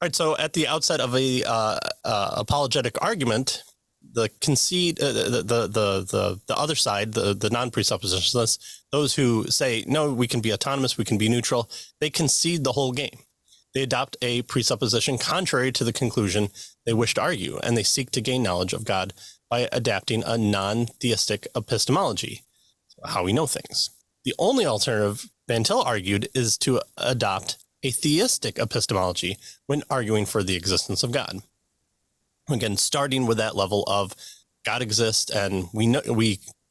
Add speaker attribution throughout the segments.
Speaker 1: All right. So at the outset of a apologetic argument, the concede, the other side, the non-presuppositionalists, those who say, no, we can be autonomous, we can be neutral, they concede the whole game. They adopt a presupposition contrary to the conclusion they wish to argue, and they seek to gain knowledge of God by adapting a non-theistic epistemology, how we know things. The only alternative, Van Til argued, is to adopt a theistic epistemology when arguing for the existence of God. Again, starting with that level of God exists and we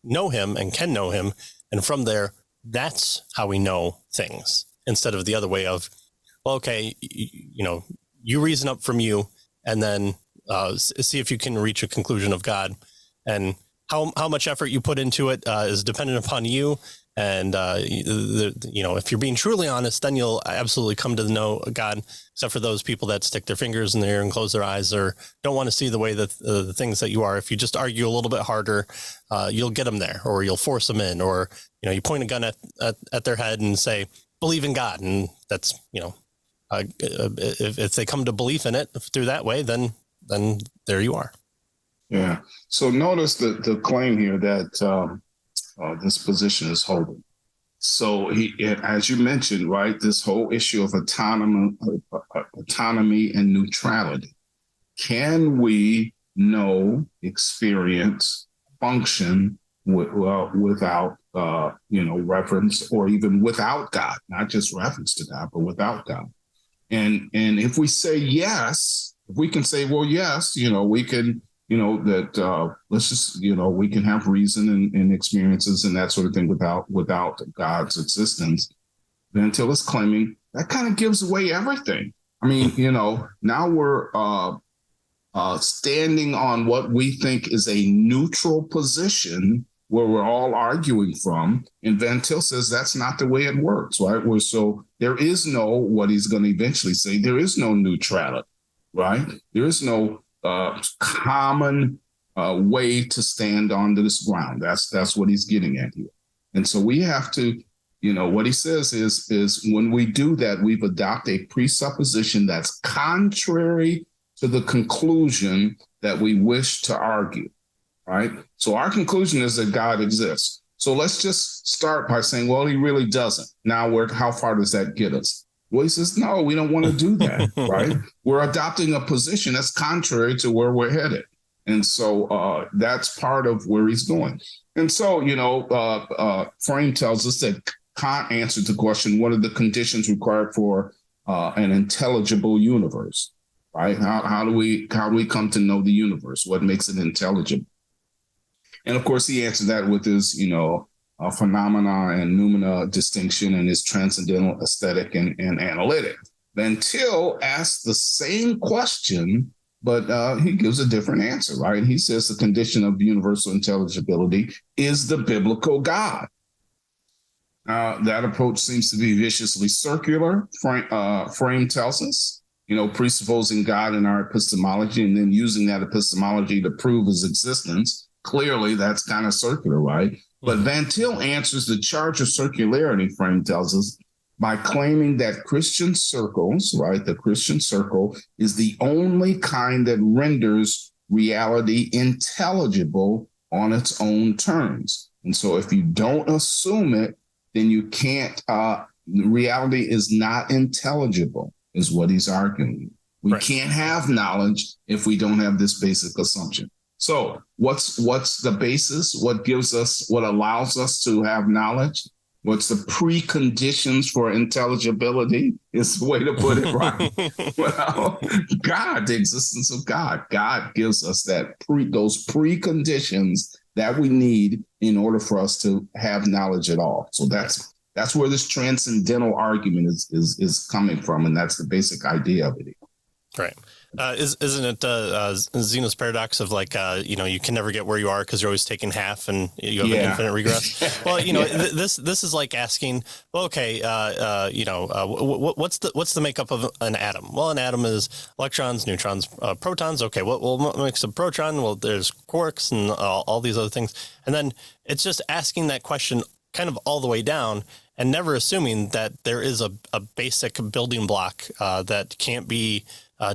Speaker 1: know him and can know him. And from there, that's how we know things, instead of the other way of, well, okay, you reason up from you and then see if you can reach a conclusion of God. And how much effort you put into it is dependent upon you. And, if you're being truly honest, then you'll absolutely come to know God, except for those people that stick their fingers in the air and close their eyes or don't want to see the way that the things that you are. If you just argue a little bit harder, you'll get them there, or you'll force them in, or, you point a gun at their head and say, believe in God. And that's, if they come to belief in it through that way, then there you are.
Speaker 2: Yeah. So notice the claim here that this position is holding. So as you mentioned, right, this whole issue of autonomy and neutrality. Can we know, experience, function without, reference, or even without God, not just reference to God, but without God? And if we say yes, if we can say, well, yes, we can, let's just, we can have reason and experiences and that sort of thing without God's existence. Van Til is claiming that kind of gives away everything. I mean, now we're standing on what we think is a neutral position where we're all arguing from. And Van Til says that's not the way it works, right? So there is no, what he's going to eventually say, there is no neutrality, right? There is no common way to stand on this ground. That's what he's getting at here. And so we have to, what he says is when we do that, we've adopted a presupposition that's contrary to the conclusion that we wish to argue, right? So our conclusion is that God exists. So let's just start by saying, well, he really doesn't. Now, how far does that get us? Well, he says, no, we don't want to do that, right? We're adopting a position that's contrary to where we're headed. And so that's part of where he's going. And so, Frame tells us that Kant answered the question, what are the conditions required for an intelligible universe, right? How do we come to know the universe? What makes it intelligible? And of course, he answered that with his, phenomena and noumena distinction and his transcendental aesthetic and analytic. Van Til asks the same question, but he gives a different answer, right? He says the condition of universal intelligibility is the biblical God. That approach seems to be viciously circular, Frame tells us, presupposing God in our epistemology and then using that epistemology to prove his existence. Clearly, that's kind of circular, right? But Van Til answers the charge of circularity, Frame tells us, by claiming that Christian circles, right, the Christian circle is the only kind that renders reality intelligible on its own terms. And so if you don't assume it, then you can't, reality is not intelligible, is what he's arguing. We can't have knowledge if we don't have this basic assumption. So what's the basis? What allows us to have knowledge? What's the preconditions for intelligibility is the way to put it, right? Well, God, the existence of God. God gives us those preconditions that we need in order for us to have knowledge at all. So that's where this transcendental argument is coming from, and that's the basic idea of it.
Speaker 1: Right. Isn't it Zeno's paradox of you can never get where you are because you're always taking half and you have an infinite regress? Well, this is like asking, well, okay, what's the makeup of an atom? Well, an atom is electrons, neutrons, protons. Okay, what makes a proton? Well, there's quarks and all these other things. And then it's just asking that question kind of all the way down and never assuming that there is a basic building block that can't be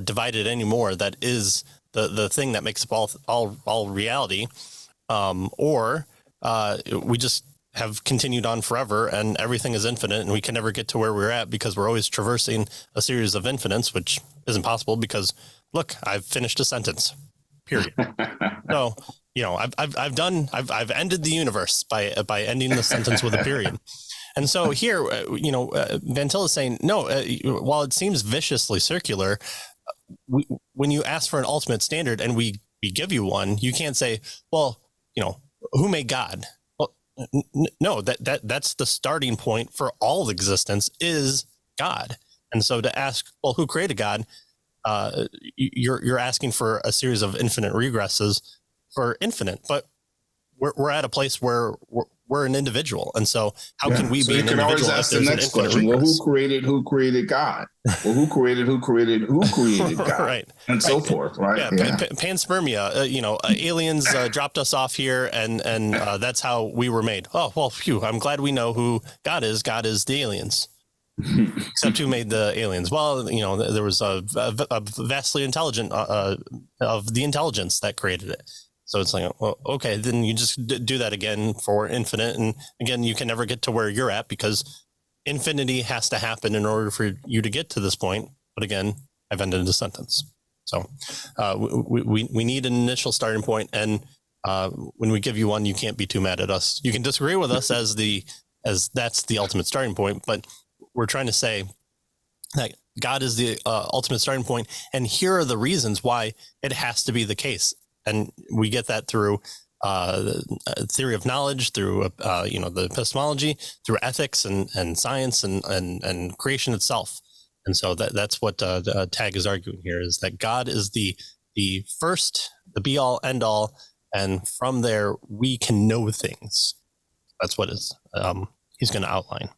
Speaker 1: divided anymore. That is the thing that makes up all reality, or we just have continued on forever and everything is infinite and we can never get to where we're at because we're always traversing a series of infinites, which isn't possible because look, I've finished a sentence, period. So, I've ended the universe by ending the sentence with a period. And so here, Van Til is saying, no, while it seems viciously circular, when you ask for an ultimate standard and we give you one, you can't say, well, who made God? No, that's the starting point for all existence is God. And so to ask, well, who created God? You're asking for a series of infinite regresses for infinite, but we're at a place where we're an individual. And so how can we be an individual?
Speaker 2: Always ask the next question. Well, who created God? Well, who created God?
Speaker 1: Right.
Speaker 2: And so forth. Right.
Speaker 1: Yeah. Panspermia, aliens dropped us off here and that's how we were made. Oh, well, phew, I'm glad we know who God is. God is the aliens. Except who made the aliens? Well, there was a vastly intelligent of the intelligence that created it. So it's like, well, okay, then you just do that again for infinite. And again, you can never get to where you're at because infinity has to happen in order for you to get to this point. But again, I've ended the sentence. So we need an initial starting point. And when we give you one, you can't be too mad at us. You can disagree with us as that's the ultimate starting point. But we're trying to say that God is the ultimate starting point. And here are the reasons why it has to be the case. And we get that through theory of knowledge, through the epistemology, through ethics and science and creation itself. And so that's what Tag is arguing here, is that God is the first, the be all end all, and from there we can know things. That's what he's going to outline.